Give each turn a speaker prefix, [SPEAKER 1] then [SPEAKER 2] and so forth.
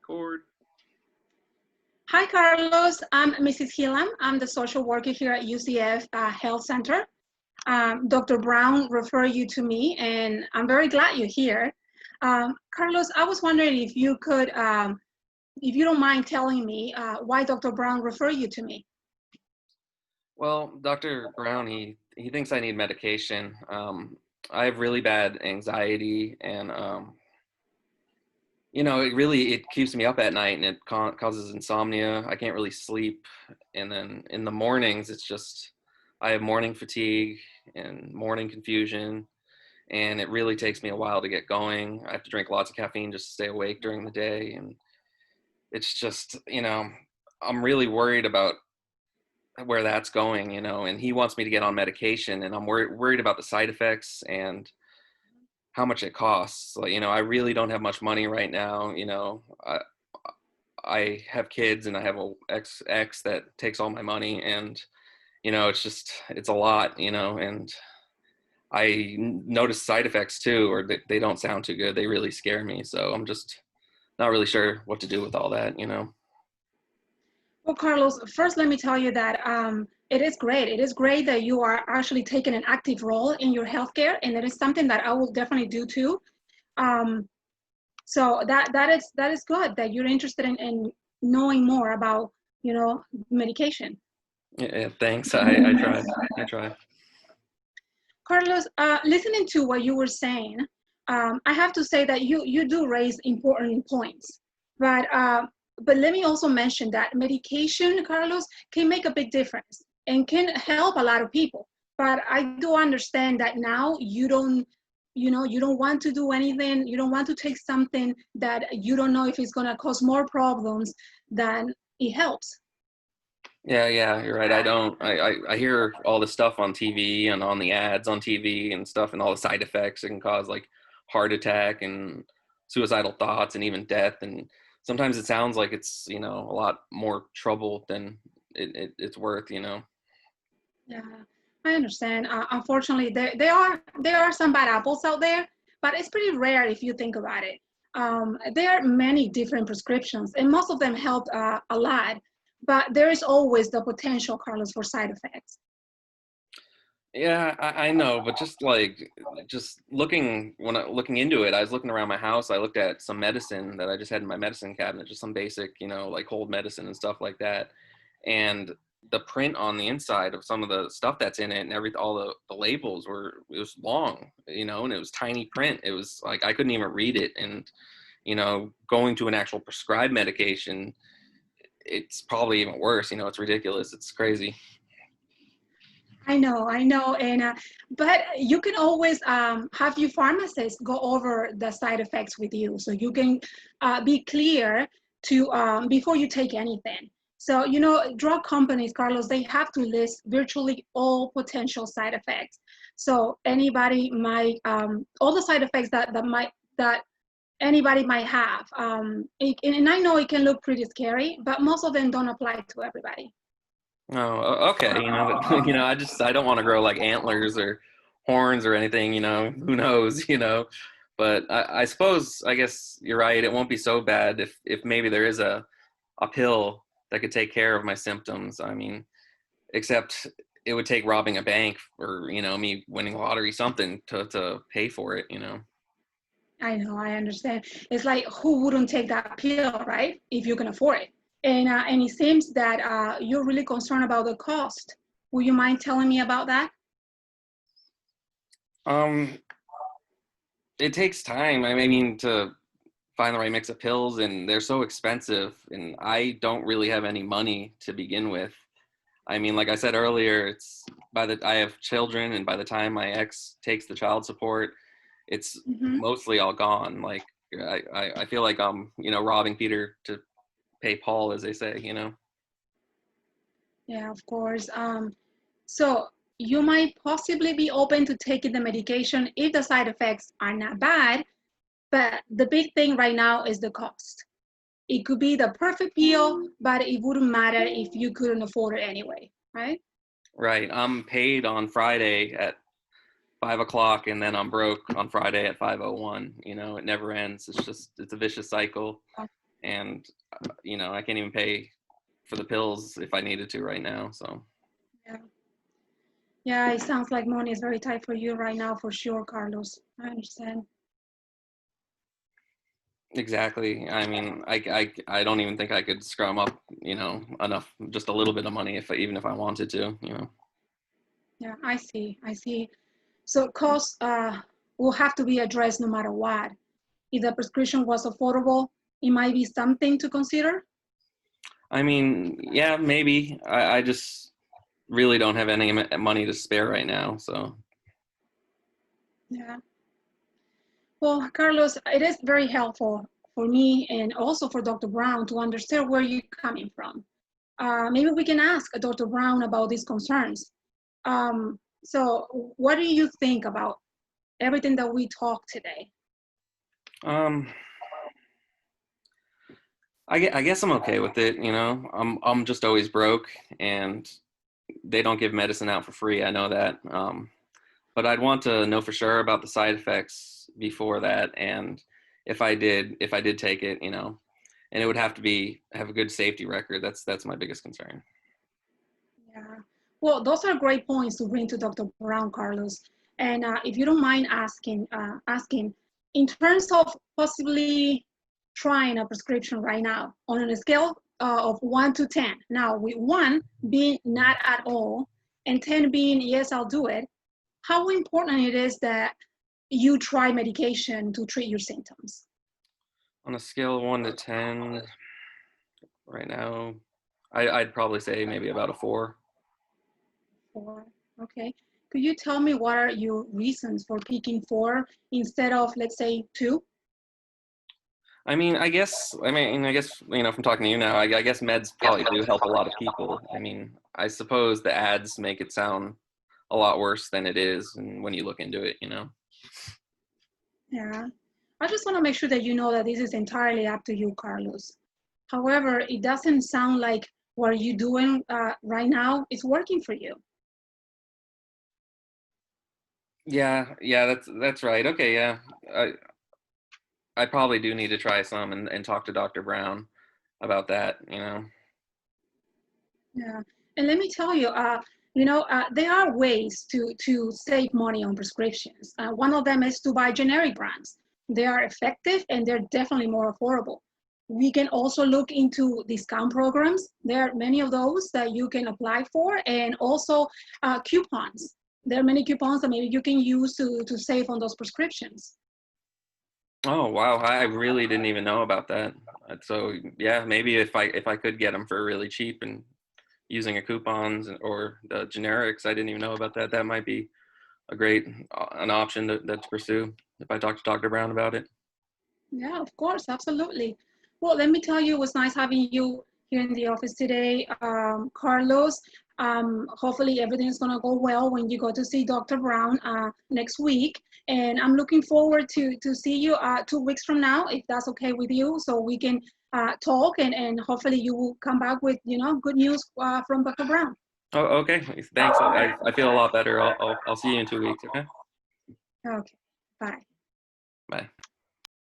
[SPEAKER 1] Record.
[SPEAKER 2] Hi, Carlos. I'm Mrs. Hillam. I'm the social worker here at UCF Health Center. Dr. Brown referred you to me, and I'm very glad you're here. Carlos, I was wondering if you could, if you don't mind telling me why Dr. Brown referred you to me.
[SPEAKER 1] Well, Dr. Brown, he thinks I need medication. I have really bad anxiety, and it keeps me up at night, and it causes insomnia. I can't really sleep, and then in the mornings, it's just I have morning fatigue and morning confusion, and it really takes me a while to get going. I have to drink lots of caffeine just to stay awake during the day, and it's just, I'm really worried about where that's going, and he wants me to get on medication, and I'm worried about the side effects and how much it costs. Like, I really don't have much money right now. I have kids, and I have a ex that takes all my money, and it's a lot, and I notice side effects too, or they don't sound too good. They really scare me. So I'm just not really sure what to do with all that.
[SPEAKER 2] Well, Carlos, first let me tell you that it is great. It is great that you are actually taking an active role in your healthcare, and it is something that I will definitely do too. So that is good that you're interested in knowing more about medication.
[SPEAKER 1] Yeah, thanks. I try.
[SPEAKER 2] Carlos, listening to what you were saying, I have to say that you do raise important points, but let me also mention that medication, Carlos, can make a big difference and can help a lot of people. But I do understand that now you don't want to do anything. You don't want to take something that you don't know if it's going to cause more problems than it helps.
[SPEAKER 1] Yeah, you're right. I hear all this stuff on TV and on the ads on TV and stuff, and all the side effects it can cause, like heart attack and suicidal thoughts and even death. And sometimes it sounds like it's, a lot more trouble than it's worth.
[SPEAKER 2] Yeah, I understand. Unfortunately, there are some bad apples out there, but it's pretty rare if you think about it. There are many different prescriptions, and most of them help a lot, but there is always the potential, Carlos, for side effects.
[SPEAKER 1] Yeah, I know, but just looking into it, I was looking around my house. I looked at some medicine that I just had in my medicine cabinet, just some basic, like cold medicine and stuff like that. And the print on the inside of some of the stuff that's in it and all the labels it was long, and it was tiny print. It was like I couldn't even read it. And, going to an actual prescribed medication, it's probably even worse. It's ridiculous. It's crazy.
[SPEAKER 2] I know, and but you can always have your pharmacist go over the side effects with you, so you can be clear to before you take anything. So drug companies, Carlos, they have to list virtually all potential side effects. So anybody might all the side effects that anybody might have, and I know it can look pretty scary, but most of them don't apply to everybody.
[SPEAKER 1] Oh, okay. But, I don't want to grow like antlers or horns or anything, who knows, but I guess you're right. It won't be so bad if maybe there is a pill that could take care of my symptoms. I mean, except it would take robbing a bank or, me winning lottery, something to pay for it.
[SPEAKER 2] I know, I understand. It's like, who wouldn't take that pill, right? If you can afford it. And it seems that you're really concerned about the cost. Would you mind telling me about that?
[SPEAKER 1] Um, it takes time. I mean, to find the right mix of pills, and they're so expensive, and I don't really have any money to begin with. I mean, like I said earlier, I have children, and by the time my ex takes the child support, it's
[SPEAKER 2] Hmm.
[SPEAKER 1] mostly all gone. Like I feel like I'm, robbing Peter to pay Paul, as they say.
[SPEAKER 2] Yeah, of course. So you might possibly be open to taking the medication if the side effects are not bad, but the big thing right now is the cost. It could be the perfect pill, but it wouldn't matter if you couldn't afford it anyway, right?
[SPEAKER 1] Right. I'm paid on Friday at 5 o'clock, and then I'm broke on Friday at 5:01. It never ends. It's a vicious cycle. and I can't even pay for the pills if I needed to right now. So
[SPEAKER 2] Yeah. Yeah, it sounds like money is very tight for you right now, for sure, Carlos. I understand.
[SPEAKER 1] exactly. I mean, I don't even think I could scrum up, enough, just a little bit of money even if I wanted to.
[SPEAKER 2] Yeah, I see. I see. So costs will have to be addressed no matter what. If the prescription was affordable, it might be something to consider.
[SPEAKER 1] I mean, yeah, maybe. I just really don't have any money to spare right now. So,
[SPEAKER 2] Yeah. Well, Carlos, it is very helpful for me and also for Dr. Brown to understand where you're coming from. Maybe we can ask Dr. Brown about these concerns. So what do you think about everything that we talked today?
[SPEAKER 1] um, I guess I'm okay with it. I'm just always broke, and they don't give medicine out for free. I know that. But I'd want to know for sure about the side effects before that, and if I did take it, and it would have to have a good safety record. That's my biggest concern.
[SPEAKER 2] Yeah. Well, those are great points to bring to Dr. Brown, Carlos. And if you don't mind asking, in terms of possibly trying a prescription right now on a scale of 1 to 10, now with 1 being not at all and 10 being yes, I'll do it, how important it is that you try medication to treat your symptoms?
[SPEAKER 1] On a scale of 1 to 10, right now, I'd probably say maybe about a 4.
[SPEAKER 2] 4. Okay. Could you tell me what are your reasons for picking 4 instead of, let's say, 2?
[SPEAKER 1] I guess from talking to you now, I guess meds probably do help a lot of people. I mean, I suppose the ads make it sound a lot worse than it is, and when you look into it.
[SPEAKER 2] Yeah. I just want to make sure that you know that this is entirely up to you, Carlos. However, it doesn't sound like what you're doing right now is working for you.
[SPEAKER 1] Yeah, that's right. Okay, yeah. I I probably do need to try some and talk to Dr. Brown about that.
[SPEAKER 2] Yeah. And let me tell you, there are ways to save money on prescriptions. One of them is to buy generic brands. They are effective and they're definitely more affordable. We can also look into discount programs. There are many of those that you can apply for, and also coupons. There are many coupons that maybe you can use to save on those prescriptions.
[SPEAKER 1] Oh, wow. I really didn't even know about that. So, yeah, maybe if I could get them for really cheap and using a coupons or the generics, I didn't even know about that. That might be a great an option to pursue if I talk to Dr. Brown about it.
[SPEAKER 2] Yeah, of course, absolutely. Well, let me tell you, it was nice having you here in the office today, Carlos. Hopefully everything's gonna go well when you go to see Dr. Brown next week. And I'm looking forward to see you 2 weeks from now, if that's okay with you, so we can talk and hopefully you will come back with, good news from Dr. Brown.
[SPEAKER 1] Oh, okay. Thanks. I feel a lot better. I'll see you in 2 weeks. Okay.
[SPEAKER 2] Okay, bye.